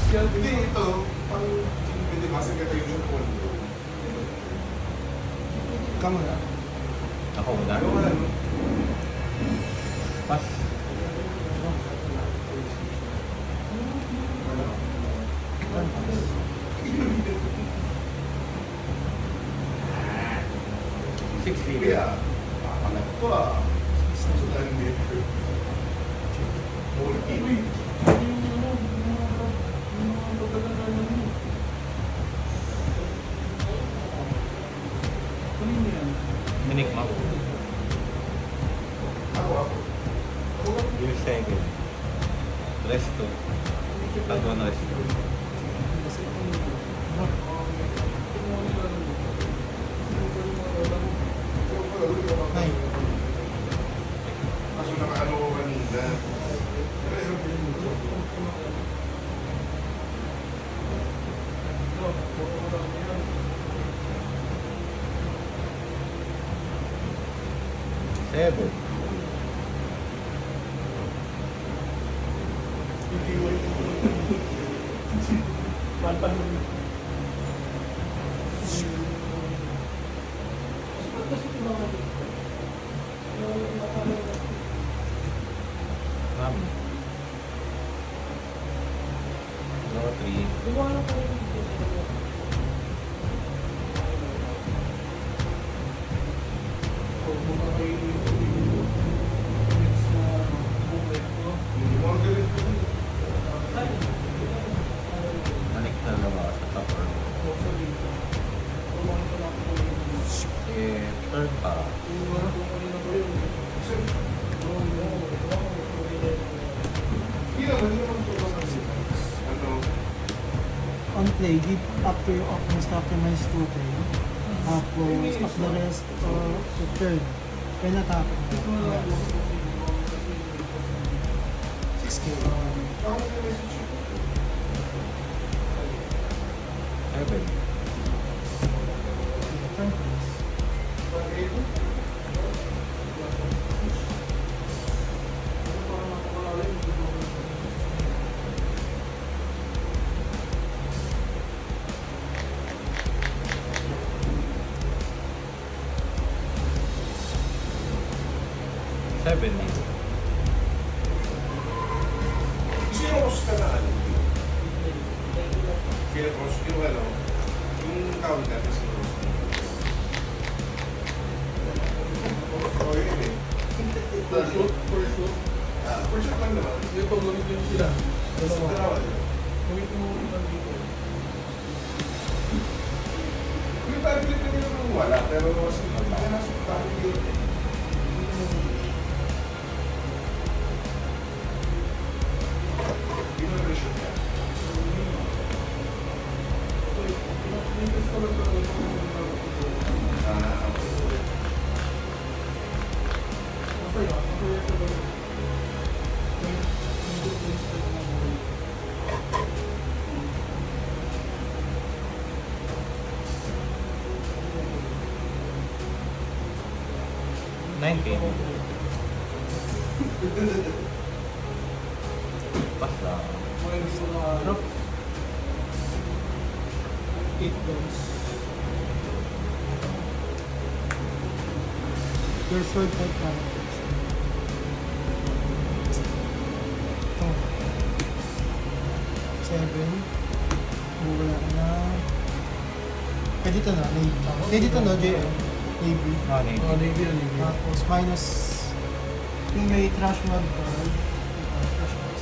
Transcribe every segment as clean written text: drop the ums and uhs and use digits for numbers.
Hindi, ito, pang hindi ba, secretary po. Kamu na. Ako muna. Ano ka lang? Pas. Six feet. Kaya, pangalat ko ah. Sudan dito. Multi. Minik mo. Ako. Yung second. Rest to. Bago na rest to. Ay. Kaso nakaano ko kanina. Seven. Ma'am. No, three. Balik na naman sa topper. Eh, third pa. On play, give after your opponents to optimize to play. Tapos, up the rest or to turn. When attack. 6K. Seven. Turn please. 7. Sino ko sa kanaan? Kaya ko yung ano, yung tawag natin sa yun eh. For shoot? For shoot? For shoot lang naman. Ito, gamitin sila. Dalawa. Gamitin mo lang dito. Yung parang clip na nila nung wala, pero mas parang yun eh. Yun ang reshoot niya. Nineteen. Basta. Drop. 8 goals. Your sword type characters. Oh. 7. Wala ka na. Pwede ito na, Navy. Pwede ito na, JM. Navy. Ah, Navy. Navy yan, Navy. Tapos minus yung may trash mod card. Trash mod.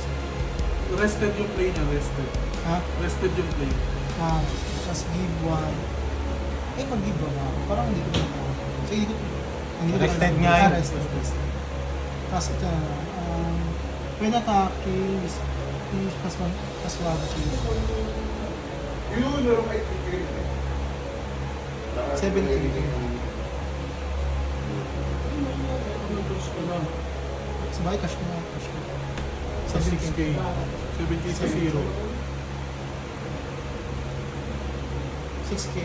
Rested yung play niya, rested. Ha? Rested yung play. Tapos give 1. Eh, mag-give ba ako? Parang hindi ko na ako. So, hindi ko. Rested nga yun. Rested. Tapos ito na. When attacking, is plus 1, plus 1. Yun, meron kay Kikir eh. 7K. Sabay, cash ko na. Cash ko. Sa 6K. 7K sa 0. 6K.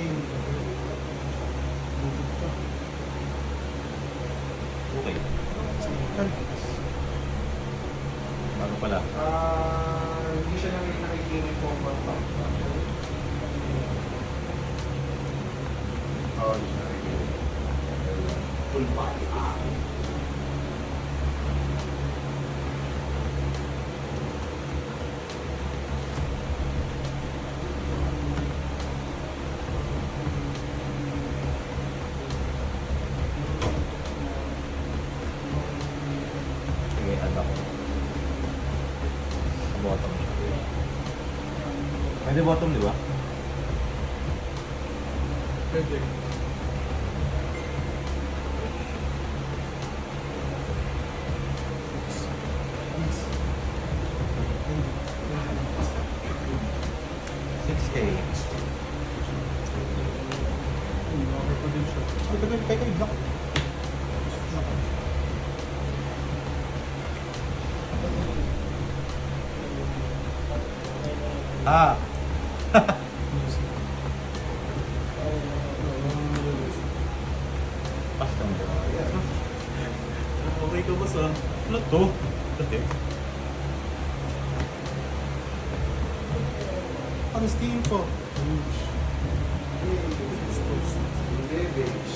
Okay. Turn. Bago pala. Hindi siya nakikinig combat Sige, add ako. Sa bottom siya. Pwede bottom, di ba? Pwede. Six k. Okay pa din siya. Teka, i-block. Ah! Basta mo. Okay ka ba sa? Ano to? Dati. Ano steam po? Hindi, beige.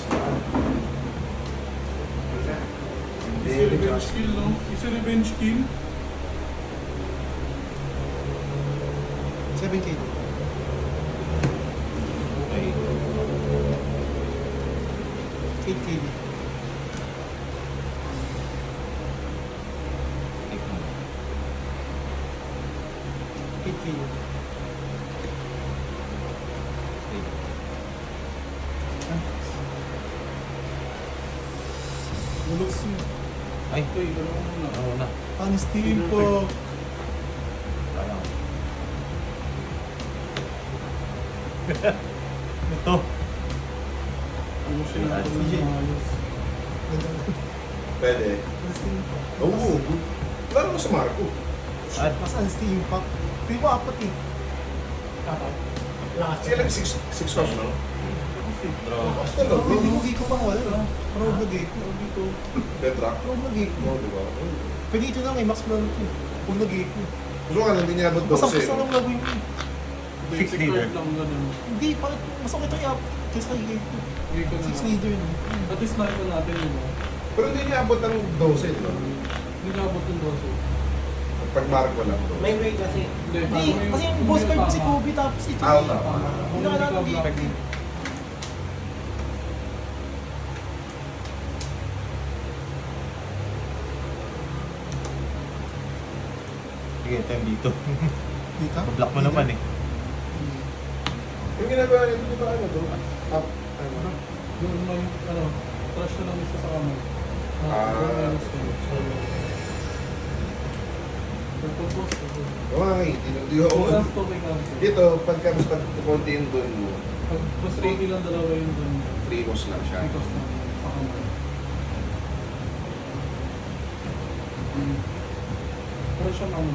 Easy revenge kill, no? Easy revenge kill. 7K. Okay. 8K. Take mo. 8K. Take. Bulok si. Ay! Okay, gano'n mo muna. Ano na? Ano steam po? Sayang. Ito. Ano siya natin CJ. ng maayos. Pwede. Ano steam po? Oo. Laro mo sa Marco. Add. Mas ang steam po. Pili ko apat eh. Sila 6 cost, no? Draw. Basta no, bro. Hindi mo ko pang wala. Proud na gate. Dito. Petra. Proud na gate. No, di ba? Pwede ito lang eh, max plan ito. Huwag na gate. Gusto ka lang, hindi niya abot 12. Pasang-pasang lang gagawin ko. Basic leader. card lang ganun. Hindi, bakit mas okay ito i-up? Kaysa kay gate ko. Okay ka na. 6 leader no. At least nakita natin yun, no? Pero hindi niya abot ng 12, di ba? Hindi naabot yung doso. Pag Marco lang to. May way kasi. Hindi, kasi yung boss card si Kobe tapos ito. Out, eh. out. Hindi na kailangan ng gate. Sige, ito yung dito. Dito? Block mo naman eh. Yung ginagawa nito, di ba ano to? Up. Ano? Doon may, ano, trash na lang isa sa kamay. Ah. Purple boss. Okay, hindi ako. Last to may cancel. Dito, pagka mas konti yung doon mo, Pag mas konti lang dalawa yung dun. 3 moss lang siya. Because na sa kamay. Pero siya ano?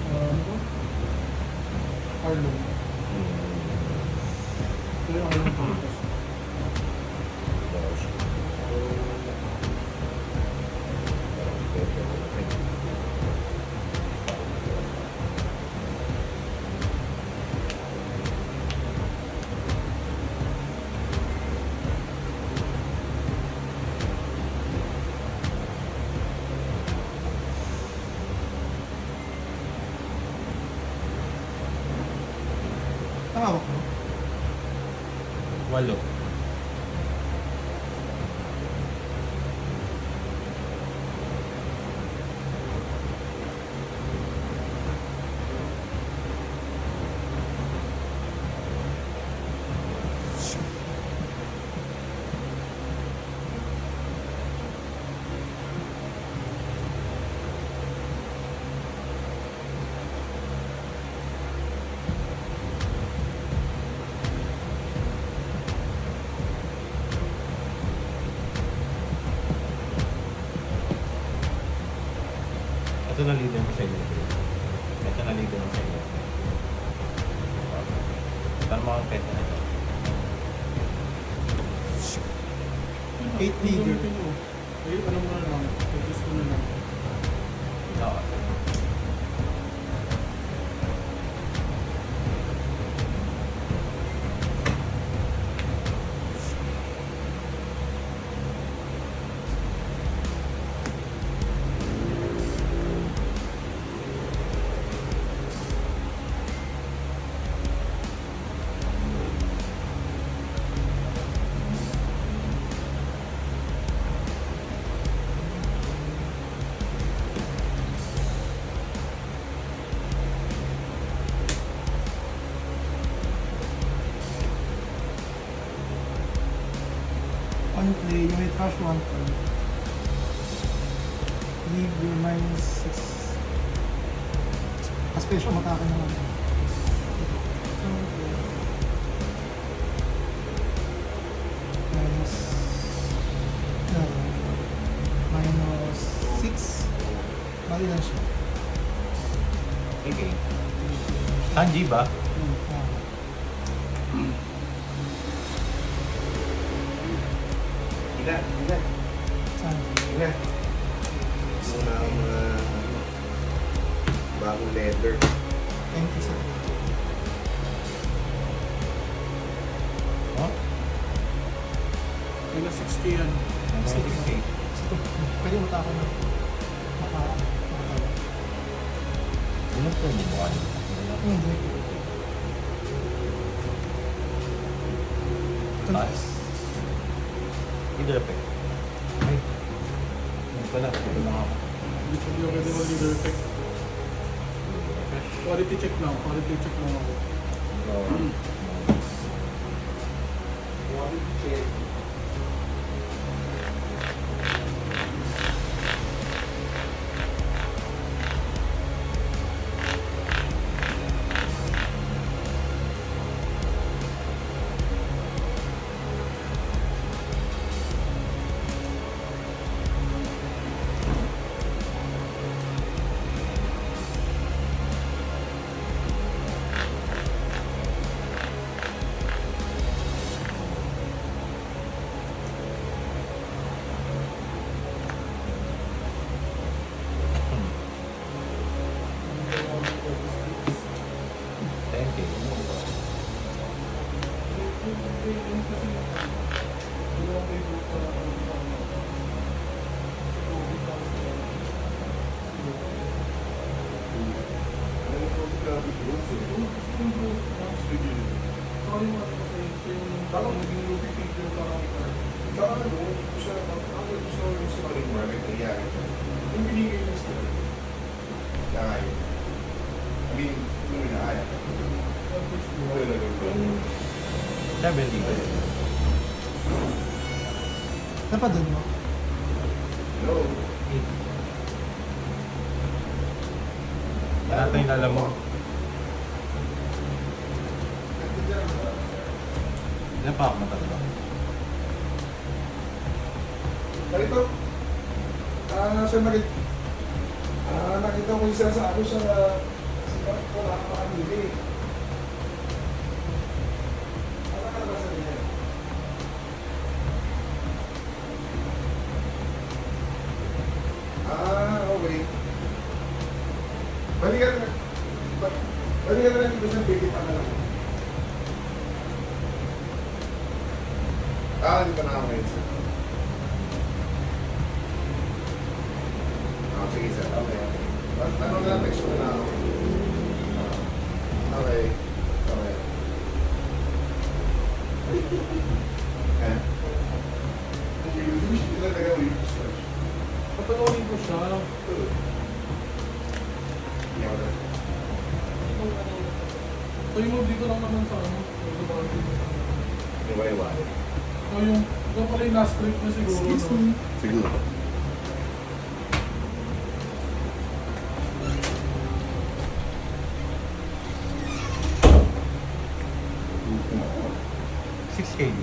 Ano to? Harlow. Ito yung Harlow focus. Ang hawak mo. 8. Ito na leader mo sa inyo. Ito na leader mo sa inyo. Saan mo ang pet na ito? 8 leader. Ay, ano mo na lang. Focus mo na lang. Oo. on play, you may trash 1 card. Leave your -6. Special matake naman. Minus... No. -6. Bali lang siya. Okay. Sanji ba? Ina. Saan? Ina. Muna ang mga bagong letter. Thank you, sir. Oh? Kaya 6K yan. Ang 6K. Pwede matake na. Makatawa. Ano po yung mukha niyo? Hindi. Taas. Either effect. Ay. Ano pala? Ito na ako. Hindi ko pwede mo leader effect. Quality check lang. Quality check lang ako. Quality check. Thank you. Sabi hindi ba? Napadun mo? Wala tayong alam mo. Ilan pa ako matalo? Ganito, sir, nakita ko isa sa ako sa wala ka makamili. Ano ka ba sa niya? Okay. Balikan na lang dito sa baby pa na lang. Hindi pa na ako ngayon, sir. Sige, sir. Okay. Ano na, text mo na ako. Okay. Okay. Hindi sila nagawin ko, sir. Patanawin ko siya. Hindi ako na. So yung move dito lang naman sa ano. Iwa-iwari. O yung pala yung last trip na siguro. Excuse No? me. Siguro. KD.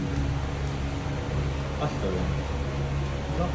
Basta lang. Diba?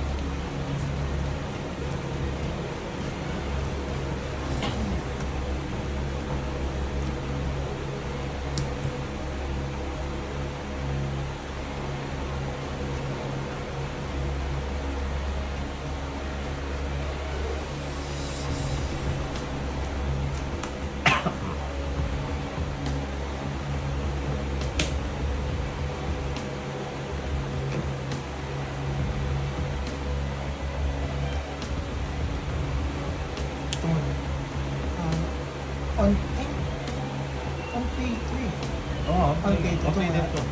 On pay 3. Oo, Okay, okay din to.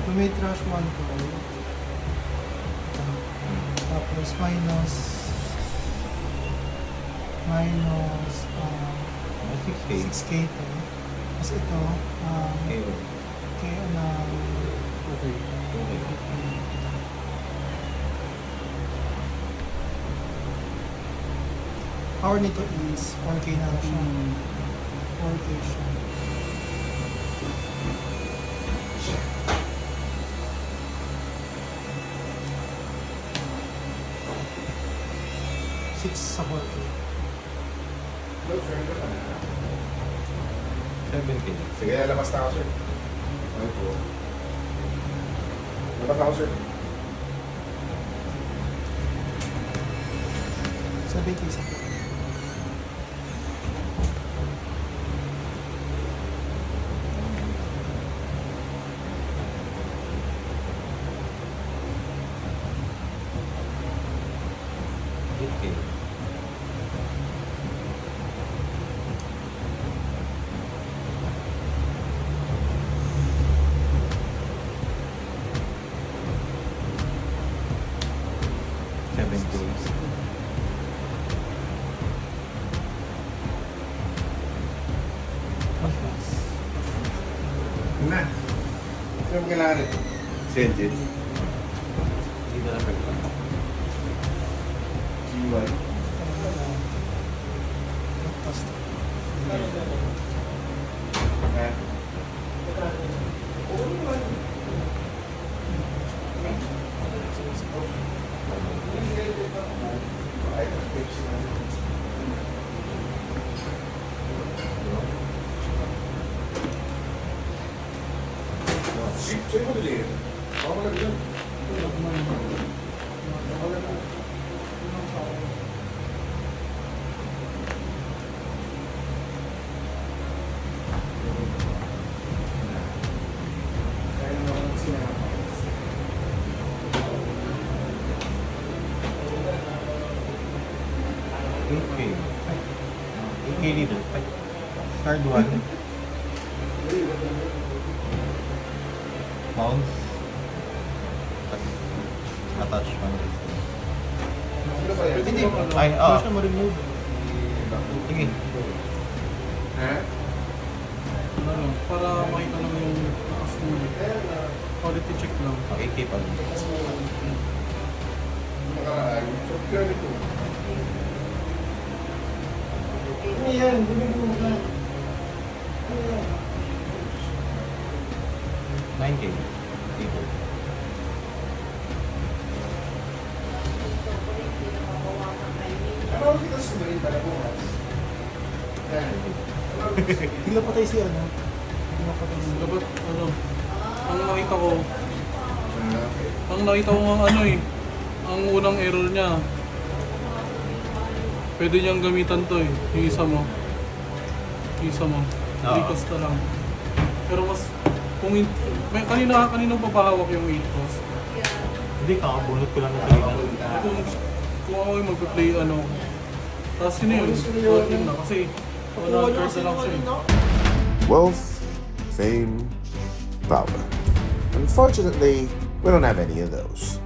We may trash 1 card. Tapos minus 6K. 6K to. Tapos ito, KO. kaya na Okay. Power nito is 4K na siya. 4K siya. Six sa 4K. Look, sir, ito na. 7K. Sige, lalabas na ako, sir. Ay po. Labas na ako, sir. 7K sa 4K. Okay. Seven days. Na. Sino mo kailangan ito? Sentid. Hindi na lang GY. Ha? Oo naman. Ay, tips na. Sa'yo mo dili. Baka mo lang dyan. Kaya naman sinama. Okay. Okay dito. Card 1. Bounce. Attachment. Ano ba yan? Hindi. Ay, Hindi siya ma-remove. Sige. Ha? Ano, para makita lang yung taas mo. Quality check lang. Okay, pa rin. Makaraan. So, pure nito. Ano yan? Remove na. 9K. Dito. Ano ang kita sumayin pala bukas? Yan. Hindi na patay si ano. Hindi na patay si Dapat, ano, ang nakita ko, Okay. ang ano eh, ang unang error niya, pwede niyang gamitan to eh, yung isa mo. Yung isa mo. Oo. Recast na lang. Pero mas, kung kaninang papahawak yung 8 cost. Hindi, kakabunot ko lang ng kanina. Kung ako yung magpa-play ano, tapos yun yun, working na kasi wala curse na lang siya eh. Wealth, fame, power. Unfortunately, we don't have any of those.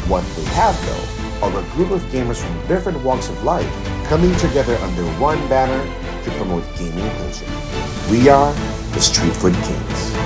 What we have, though, are a group of gamers from different walks of life coming together under one banner to promote gaming culture. We are the Street Food Kings.